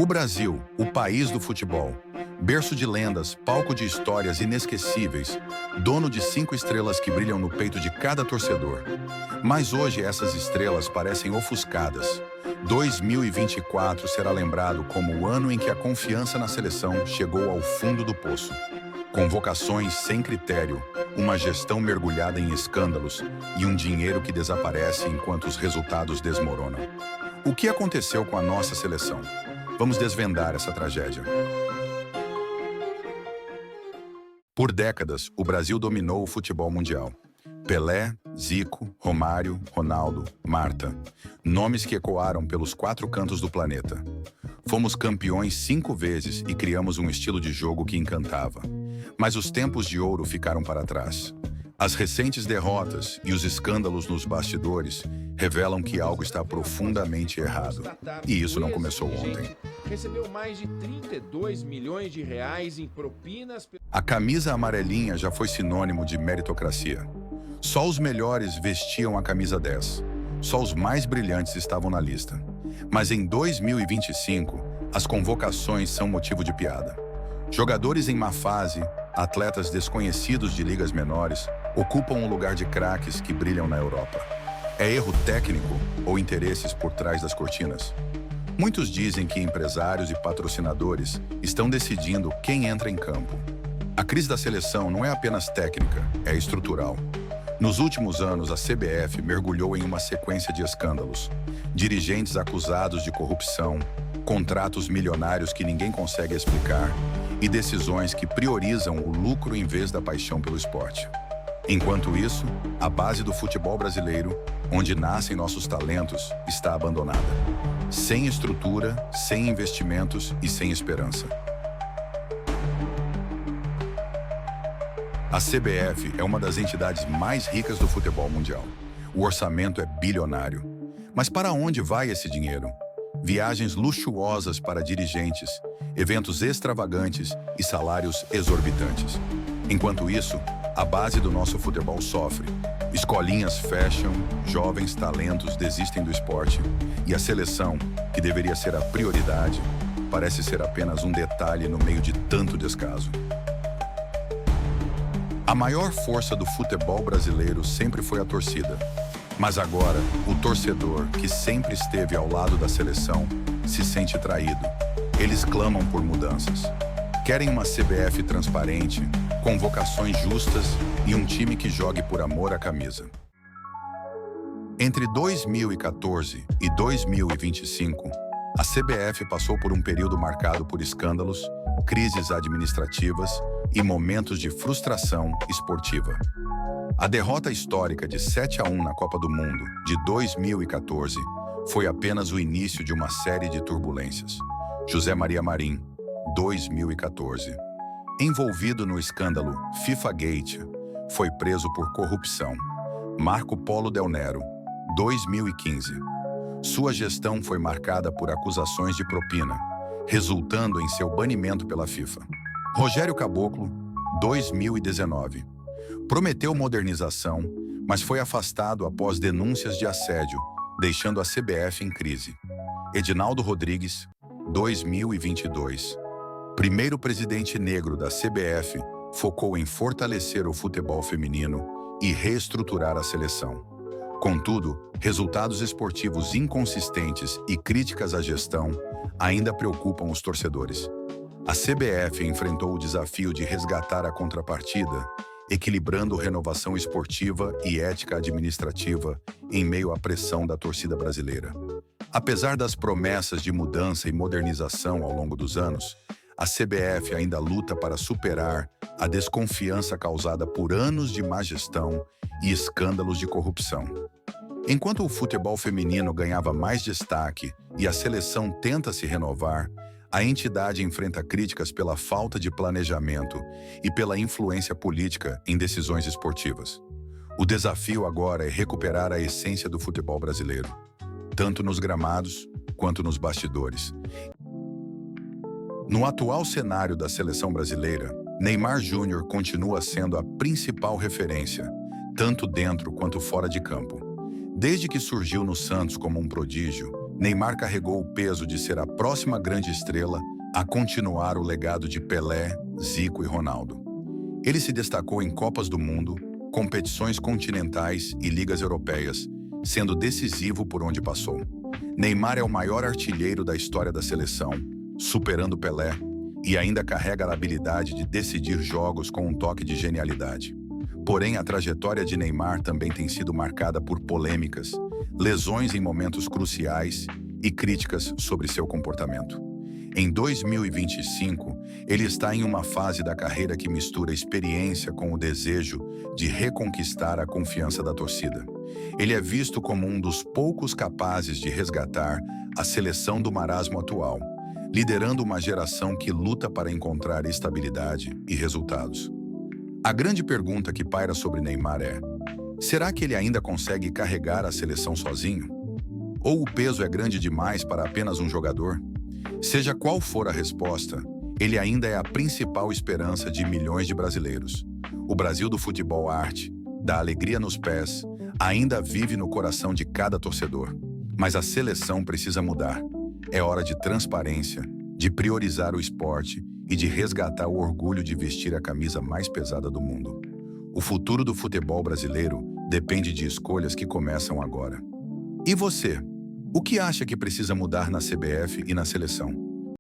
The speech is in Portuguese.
O Brasil, o país do futebol. Berço de lendas, palco de histórias inesquecíveis, dono de 5 estrelas que brilham no peito de cada torcedor. Mas hoje essas estrelas parecem ofuscadas. 2024 será lembrado como o ano em que a confiança na seleção chegou ao fundo do poço. Convocações sem critério, uma gestão mergulhada em escândalos e um dinheiro que desaparece enquanto os resultados desmoronam. O que aconteceu com a nossa seleção? Vamos desvendar essa tragédia. Por décadas, o Brasil dominou o futebol mundial. Pelé, Zico, Romário, Ronaldo, Marta. Nomes que ecoaram pelos 4 cantos do planeta. Fomos campeões 5 vezes e criamos um estilo de jogo que encantava. Mas os tempos de ouro ficaram para trás. As recentes derrotas e os escândalos nos bastidores revelam que algo está profundamente errado. E isso não começou ontem. Recebeu mais de 32 milhões de reais em propinas. A camisa amarelinha já foi sinônimo de meritocracia. Só os melhores vestiam a camisa 10. Só os mais brilhantes estavam na lista. Mas em 2025, as convocações são motivo de piada. Jogadores em má fase, atletas desconhecidos de ligas menores, ocupam o lugar de craques que brilham na Europa. É erro técnico ou interesses por trás das cortinas? Muitos dizem que empresários e patrocinadores estão decidindo quem entra em campo. A crise da seleção não é apenas técnica, é estrutural. Nos últimos anos, a CBF mergulhou em uma sequência de escândalos. Dirigentes acusados de corrupção, contratos milionários que ninguém consegue explicar e decisões que priorizam o lucro em vez da paixão pelo esporte. Enquanto isso, a base do futebol brasileiro, onde nascem nossos talentos, está abandonada. Sem estrutura, sem investimentos e sem esperança. A CBF é uma das entidades mais ricas do futebol mundial. O orçamento é bilionário. Mas para onde vai esse dinheiro? Viagens luxuosas para dirigentes, eventos extravagantes e salários exorbitantes. Enquanto isso, a base do nosso futebol sofre. Escolinhas fecham, jovens talentos desistem do esporte e a seleção, que deveria ser a prioridade, parece ser apenas um detalhe no meio de tanto descaso. A maior força do futebol brasileiro sempre foi a torcida. Mas agora, o torcedor, que sempre esteve ao lado da seleção, se sente traído. Eles clamam por mudanças. Querem uma CBF transparente, convocações justas e um time que jogue por amor à camisa. Entre 2014 e 2025, a CBF passou por um período marcado por escândalos, crises administrativas e momentos de frustração esportiva. A derrota histórica de 7-1 na Copa do Mundo de 2014 foi apenas o início de uma série de turbulências. José Maria Marim, 2014. Envolvido no escândalo FIFA Gate, foi preso por corrupção. Marco Polo Del Nero, 2015. Sua gestão foi marcada por acusações de propina, resultando em seu banimento pela FIFA. Rogério Caboclo, 2019. Prometeu modernização, mas foi afastado após denúncias de assédio, deixando a CBF em crise. Edinaldo Rodrigues, 2022. Primeiro presidente negro da CBF, focou em fortalecer o futebol feminino e reestruturar a seleção. Contudo, resultados esportivos inconsistentes e críticas à gestão ainda preocupam os torcedores. A CBF enfrentou o desafio de resgatar a contrapartida, equilibrando renovação esportiva e ética administrativa em meio à pressão da torcida brasileira. Apesar das promessas de mudança e modernização ao longo dos anos, a CBF ainda luta para superar a desconfiança causada por anos de má gestão e escândalos de corrupção. Enquanto o futebol feminino ganhava mais destaque e a seleção tenta se renovar, a entidade enfrenta críticas pela falta de planejamento e pela influência política em decisões esportivas. O desafio agora é recuperar a essência do futebol brasileiro, tanto nos gramados quanto nos bastidores. No atual cenário da seleção brasileira, Neymar Júnior continua sendo a principal referência, tanto dentro quanto fora de campo. Desde que surgiu no Santos como um prodígio, Neymar carregou o peso de ser a próxima grande estrela a continuar o legado de Pelé, Zico e Ronaldo. Ele se destacou em Copas do Mundo, competições continentais e ligas europeias, sendo decisivo por onde passou. Neymar é o maior artilheiro da história da seleção, superando Pelé, e ainda carrega a habilidade de decidir jogos com um toque de genialidade. Porém, a trajetória de Neymar também tem sido marcada por polêmicas, lesões em momentos cruciais e críticas sobre seu comportamento. Em 2025, ele está em uma fase da carreira que mistura experiência com o desejo de reconquistar a confiança da torcida. Ele é visto como um dos poucos capazes de resgatar a seleção do marasmo atual, liderando uma geração que luta para encontrar estabilidade e resultados. A grande pergunta que paira sobre Neymar é: será que ele ainda consegue carregar a seleção sozinho? Ou o peso é grande demais para apenas um jogador? Seja qual for a resposta, ele ainda é a principal esperança de milhões de brasileiros. O Brasil do futebol arte, da alegria nos pés, ainda vive no coração de cada torcedor. Mas a seleção precisa mudar. É hora de transparência, de priorizar o esporte e de resgatar o orgulho de vestir a camisa mais pesada do mundo. O futuro do futebol brasileiro depende de escolhas que começam agora. E você? O que acha que precisa mudar na CBF e na seleção?